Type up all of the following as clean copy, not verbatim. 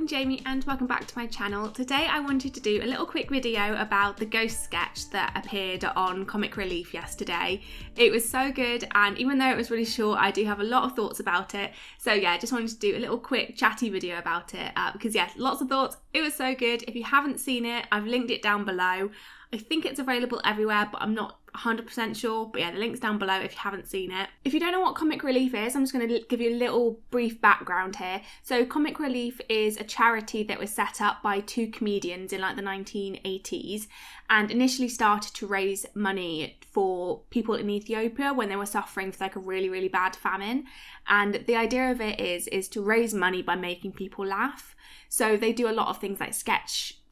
I'm Jamie and welcome back to my channel. Today I wanted to do a little quick video about the ghost sketch that appeared on Comic Relief yesterday. It was so good, and even though it was really short, I do have a lot of thoughts about it. So yeah, I just wanted to do a little quick chatty video about it because yeah, lots of thoughts. It was so good. If you haven't seen it, I've linked it down below. I think it's available everywhere, but I'm not 100% sure. But yeah, the link's down below if you haven't seen it. If you don't know what Comic Relief is, I'm just going to give you a little brief background here. So Comic Relief is a charity that was set up by two comedians in like the 1980s and initially started to raise money for people in Ethiopia when they were suffering from like a really, really bad famine. And the idea of it is to raise money by making people laugh. So they do a lot of things like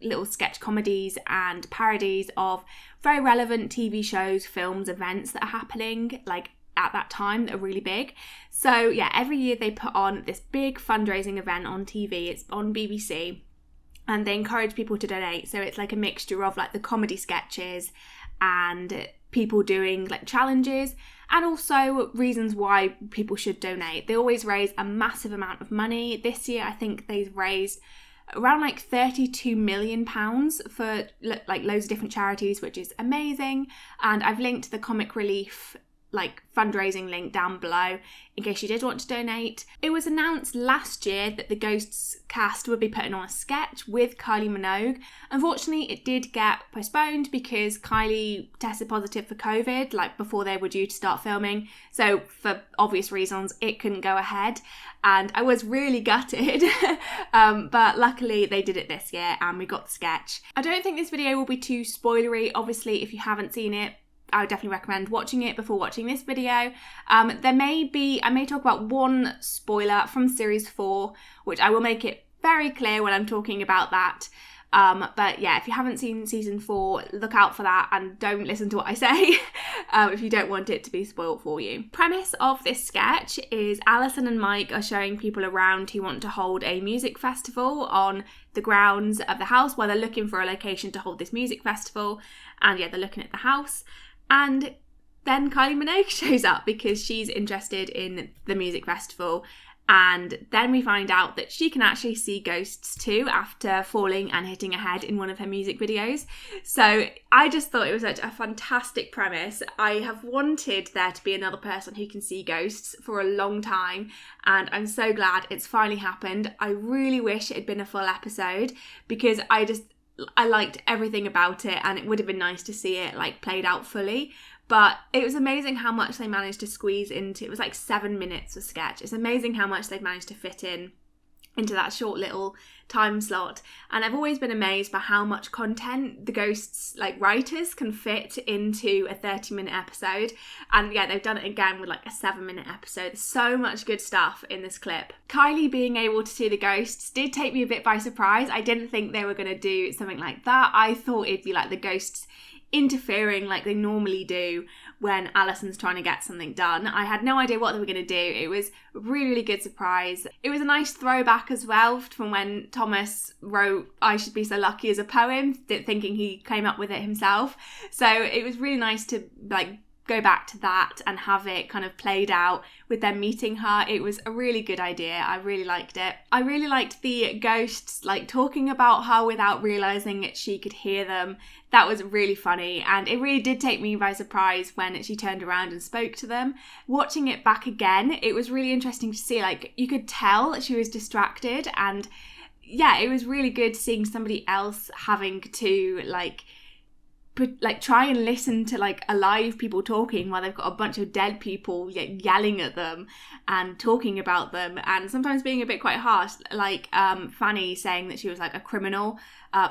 little sketch comedies and parodies of very relevant TV shows, films, events that are happening like at that time that are really big. So yeah, every year they put on this big fundraising event on TV. It's on BBC and they encourage people to donate. So it's like a mixture of like the comedy sketches and people doing like challenges and also reasons why people should donate. They always raise a massive amount of money. This year I think they've raised around like £32 million for like loads of different charities, which is amazing. And I've linked the Comic Relief like fundraising link down below in case you did want to donate. It was announced last year that the Ghosts cast would be putting on a sketch with Kylie Minogue. Unfortunately, it did get postponed because Kylie tested positive for COVID like before they were due to start filming. So for obvious reasons, it couldn't go ahead. And I was really gutted, but luckily they did it this year and we got the sketch. I don't think this video will be too spoilery. Obviously, if you haven't seen it, I would definitely recommend watching it before watching this video. I may talk about one spoiler from series 4, which I will make it very clear when I'm talking about that. But yeah, if you haven't seen season 4, look out for that and don't listen to what I say if you don't want it to be spoiled for you. Premise of this sketch is Alison and Mike are showing people around who want to hold a music festival on the grounds of the house while they're looking for a location to hold this music festival. And yeah, they're looking at the house. And then Kylie Minogue shows up because she's interested in the music festival. And then we find out that she can actually see ghosts too after falling and hitting her head in one of her music videos. So I just thought it was such a fantastic premise. I have wanted there to be another person who can see ghosts for a long time, and I'm so glad it's finally happened. I really wish it had been a full episode because I liked everything about it, and it would have been nice to see it like played out fully. But it was amazing how much they managed to squeeze into. It was like 7 minutes of sketch. It's amazing how much they've managed to fit into that short little time slot. And I've always been amazed by how much content the Ghosts like writers can fit into a 30-minute episode. And yeah, they've done it again with like a 7-minute episode. There's so much good stuff in this clip. Kylie being able to see the ghosts did take me a bit by surprise. I didn't think they were going to do something like that. I thought it'd be like the ghosts interfering like they normally do when Alison's trying to get something done. I had no idea what they were going to do. It was a really, really good surprise. It was a nice throwback as well from when Thomas wrote I Should Be So Lucky as a poem, thinking he came up with it himself. So it was really nice to like go back to that and have it kind of played out with them meeting her. It was a really good idea. I really liked it. I really liked the ghosts like talking about her without realising that she could hear them. That was really funny, and it really did take me by surprise when she turned around and spoke to them. Watching it back again, it was really interesting to see, like, you could tell that she was distracted, and yeah, it was really good seeing somebody else having to try and listen to like alive people talking while they've got a bunch of dead people yelling at them and talking about them, and sometimes being a bit quite harsh, like Fanny saying that she was like a criminal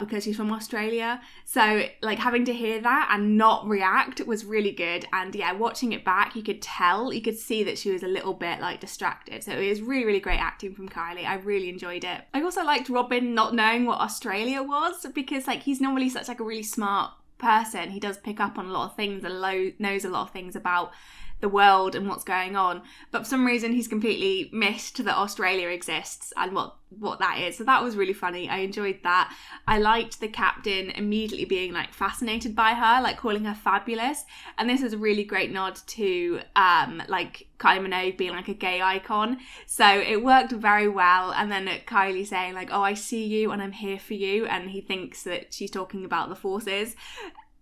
because she's from Australia. So like having to hear that and not react was really good. And yeah, watching it back, you could see that she was a little bit like distracted. So it was really, really great acting from Kylie. I really enjoyed it. I also liked Robin not knowing what Australia was because like he's normally such like a really smart person. He does pick up on a lot of things and knows a lot of things about the world and what's going on. But for some reason, he's completely missed that Australia exists and what that is. So that was really funny. I enjoyed that. I liked the captain immediately being like fascinated by her, like calling her fabulous. And this is a really great nod to like Kylie Minogue being like a gay icon. So it worked very well. And then Kylie saying like, oh, I see you and I'm here for you. And he thinks that she's talking about the forces.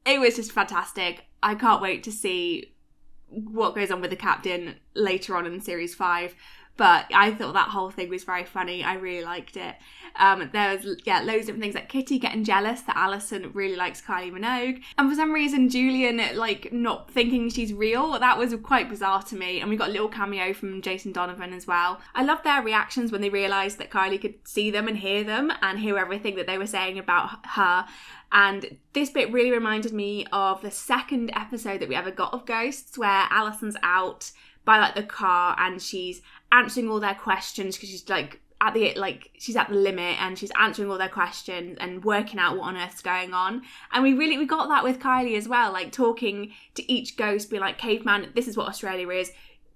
It was just fantastic. I can't wait to see what goes on with the captain later on in series 5. But I thought that whole thing was very funny. I really liked it. There was, loads of different things like Kitty getting jealous that Alison really likes Kylie Minogue. And for some reason, Julian, like, not thinking she's real. That was quite bizarre to me. And we got a little cameo from Jason Donovan as well. I loved their reactions when they realised that Kylie could see them and hear everything that they were saying about her. And this bit really reminded me of the second episode that we ever got of Ghosts, where Alison's out by like the car and she's answering all their questions because she's she's at the limit and she's answering all their questions and working out what on earth's going on. And we got that with Kylie as well, like talking to each ghost, being like, caveman, this is what Australia is.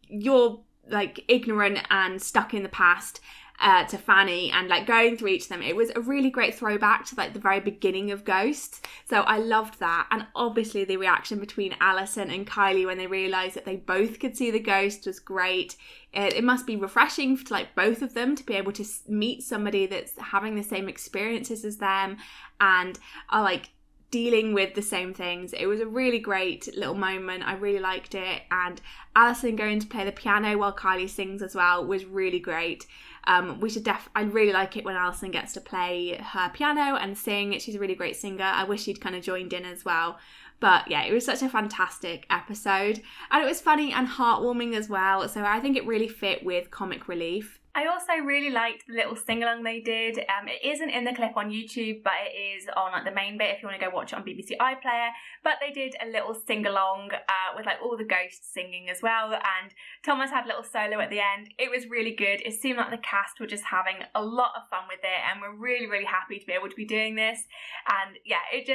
You're like ignorant and stuck in the past. To Fanny, and like going through each of them. It was a really great throwback to like the very beginning of Ghosts. So I loved that. And obviously the reaction between Alison and Kylie when they realised that they both could see the ghost was great. It must be refreshing to like both of them to be able to meet somebody that's having the same experiences as them and are like dealing with the same things. It was a really great little moment. I really liked it. And Alison going to play the piano while Kylie sings as well was really great. I really like it when Alison gets to play her piano and sing. She's a really great singer. I wish she'd kind of joined in as well. But yeah, it was such a fantastic episode. And it was funny and heartwarming as well. So I think it really fit with comic relief. I also really liked the little sing-along they did. It isn't in the clip on YouTube, but it is on like the main bit if you want to go watch it on BBC iPlayer. But they did a little sing-along with like all the ghosts singing as well. And Thomas had a little solo at the end. It was really good. It seemed like the cast were just having a lot of fun with it, and we're really, really happy to be able to be doing this. And yeah, it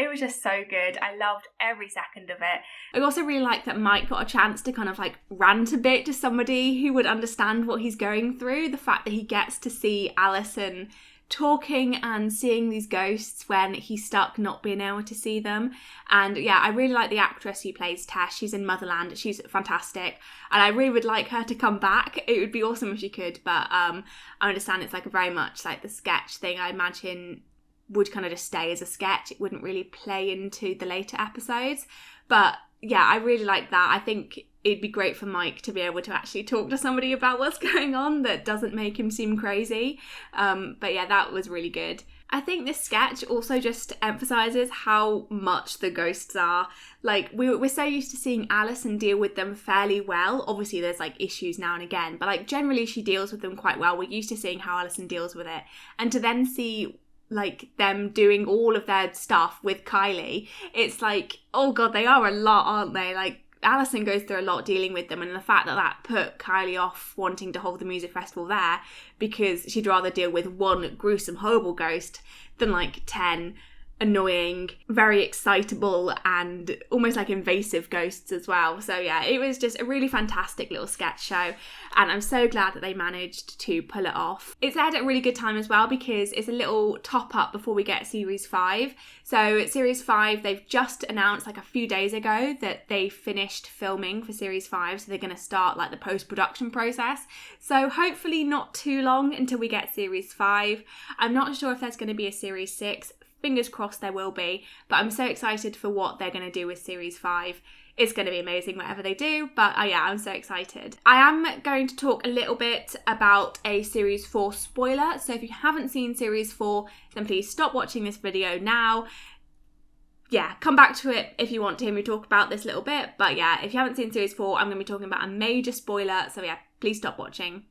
was just so good. I loved every second of it. I also really liked that Mike got a chance to kind of like rant a bit to somebody who would understand what he's going through. The fact that he gets to see Alison talking and seeing these ghosts when he's stuck not being able to see them. And yeah, I really like the actress who plays Tess. She's in Motherland. She's fantastic, and I really would like her to come back. It would be awesome if she could, but I understand it's like very much like the sketch thing. I imagine would kind of just stay as a sketch. It wouldn't really play into the later episodes. But yeah, I really like that. I think it'd be great for Mike to be able to actually talk to somebody about what's going on that doesn't make him seem crazy. But yeah, that was really good. I think this sketch also just emphasises how much the ghosts are. Like, we're so used to seeing Alison deal with them fairly well. Obviously, there's like issues now and again, but like generally she deals with them quite well. We're used to seeing how Alison deals with it. And to then see like them doing all of their stuff with Kylie, it's like, oh god, they are a lot, aren't they? Like, Alison goes through a lot dealing with them, and the fact that put Kylie off wanting to hold the music festival there because she'd rather deal with one gruesome, horrible ghost than like 10 annoying, very excitable and almost like invasive ghosts as well. So yeah, it was just a really fantastic little sketch show, and I'm so glad that they managed to pull it off. It's aired at a really good time as well because it's a little top up before we get series 5. So series 5, they've just announced like a few days ago that they finished filming for series 5, so they're going to start like the post-production process. So hopefully not too long until we get series 5. I'm not sure if there's going to be a series 6. Fingers crossed there will be, but I'm so excited for what they're going to do with series 5. It's going to be amazing whatever they do, but yeah, I'm so excited. I am going to talk a little bit about a series 4 spoiler, so if you haven't seen series 4, then please stop watching this video now. Yeah, come back to it if you want to hear me talk about this little bit, but yeah, if you haven't seen series 4, I'm going to be talking about a major spoiler, so yeah, please stop watching.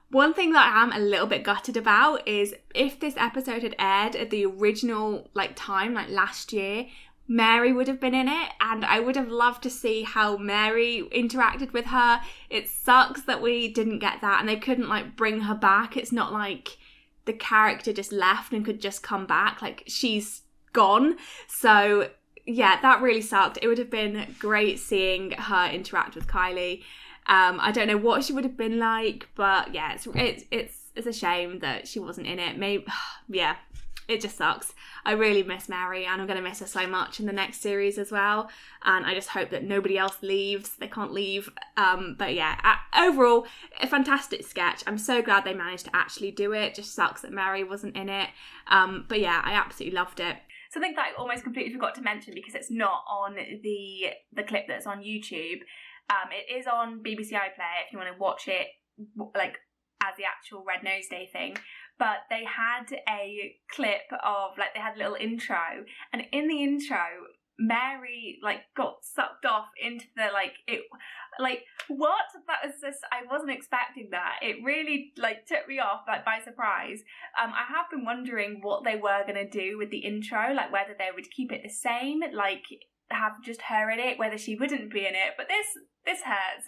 One thing that I am a little bit gutted about is if this episode had aired at the original time, like last year, Mary would have been in it, and I would have loved to see how Mary interacted with her. It sucks that we didn't get that and they couldn't bring her back. It's not like the character just left and could just come back. Like, she's gone. So yeah, that really sucked. It would have been great seeing her interact with Kylie. I don't know what she would have been like, but yeah, it's a shame that she wasn't in it. Maybe, yeah, it just sucks. I really miss Mary, and I'm going to miss her so much in the next series as well. And I just hope that nobody else leaves. They can't leave. But yeah, overall, a fantastic sketch. I'm so glad they managed to actually do it. Just sucks that Mary wasn't in it. But yeah, I absolutely loved it. Something that I almost completely forgot to mention, because it's not on the clip that's on YouTube. It is on BBC iPlayer if you want to watch it, like, as the actual Red Nose Day thing. But they had a clip of, like, they had a little intro, and in the intro, Mary, like, got sucked off into the, what? That was just, I wasn't expecting that. It really, like, took me off, like, by surprise. I have been wondering what they were going to do with the intro, like, whether they would keep it the same, like, have just her in it, whether she wouldn't be in it. But this hurts.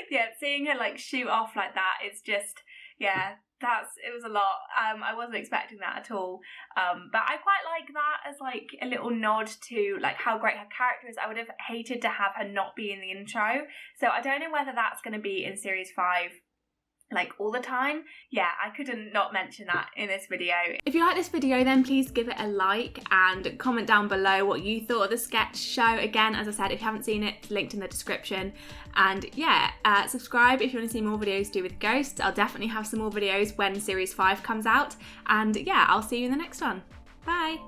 Yeah, seeing her, like, shoot off like that is just, yeah, it was a lot. I wasn't expecting that at all. But I quite like that as, like, a little nod to, like, how great her character is. I would have hated to have her not be in the intro. So I don't know whether that's going to be in series 5, like, all the time. Yeah, I couldn't not mention that in this video. If you like this video, then please give it a like and comment down below what you thought of the sketch show. Again, as I said, if you haven't seen it, it's linked in the description. And yeah, subscribe if you want to see more videos to do with ghosts. I'll definitely have some more videos when series 5 comes out. And yeah, I'll see you in the next one. Bye.